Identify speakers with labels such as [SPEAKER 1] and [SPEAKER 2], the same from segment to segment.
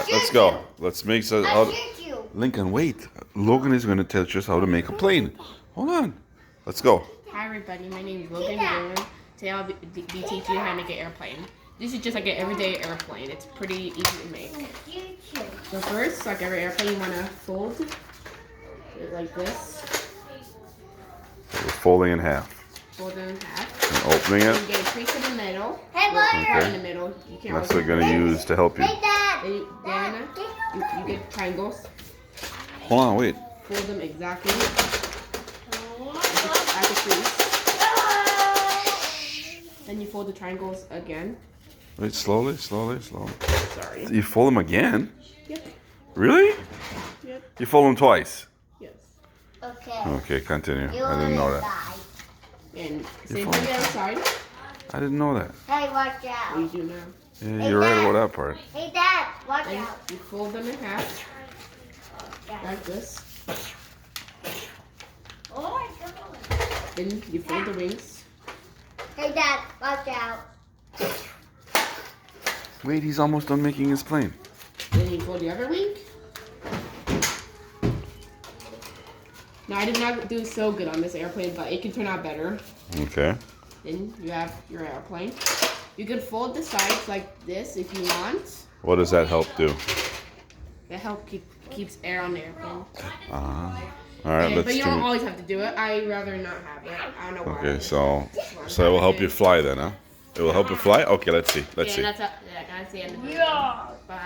[SPEAKER 1] right, let's go. Let's make some. Lincoln, wait. Logan is going to teach us how to make a plane. Hold on. Let's go.
[SPEAKER 2] Hi everybody, my name is Logan. Today I'll be teaching you how to make an airplane. This is just like an everyday airplane. It's pretty easy to make. So first, like every airplane, you want to fold it like this.
[SPEAKER 1] We're folding in half.
[SPEAKER 2] Fold it in half.
[SPEAKER 1] And opening it.
[SPEAKER 2] And get a crease in the middle.
[SPEAKER 1] Okay.
[SPEAKER 2] In the middle. You can
[SPEAKER 1] That's what we're going to use to help you.
[SPEAKER 2] Then you get triangles.
[SPEAKER 1] Hold on, wait.
[SPEAKER 2] Fold them exactly at the crease. Then you fold the triangles again.
[SPEAKER 1] Wait, slowly.
[SPEAKER 2] Sorry.
[SPEAKER 1] You fold them again?
[SPEAKER 2] Yep.
[SPEAKER 1] Really?
[SPEAKER 2] Yep.
[SPEAKER 1] You fold them twice?
[SPEAKER 2] Yes.
[SPEAKER 1] Okay, continue. I didn't know that.
[SPEAKER 2] And same for the other side.
[SPEAKER 1] I didn't know that.
[SPEAKER 3] Hey, watch out.
[SPEAKER 2] You do now.
[SPEAKER 1] Yeah, you're right about that part.
[SPEAKER 3] Hey, Dad, watch
[SPEAKER 2] Then
[SPEAKER 3] out.
[SPEAKER 2] you fold them in half. Like this.
[SPEAKER 3] Oh my God.
[SPEAKER 2] Then you fold the wings.
[SPEAKER 3] Hey, Dad, watch out.
[SPEAKER 1] Wait, he's almost done making his plane.
[SPEAKER 2] Then you fold the other wing. Now I did not do so good on this airplane, but it can turn out better.
[SPEAKER 1] Okay.
[SPEAKER 2] Then you have your airplane. You can fold the sides like this if you want.
[SPEAKER 1] What does that help do?
[SPEAKER 2] That keeps air on the airplane.
[SPEAKER 1] All right, let's
[SPEAKER 2] But you
[SPEAKER 1] do
[SPEAKER 2] don't
[SPEAKER 1] it.
[SPEAKER 2] always have to do it. I rather not have it. I don't know why.
[SPEAKER 1] Okay, so it will help you fly then, huh? It will help you fly? Okay, let's see. Let's see.
[SPEAKER 2] That's the end of it.
[SPEAKER 3] Yeah.
[SPEAKER 2] Bye.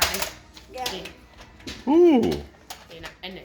[SPEAKER 3] Yeah.
[SPEAKER 1] Ooh.
[SPEAKER 2] And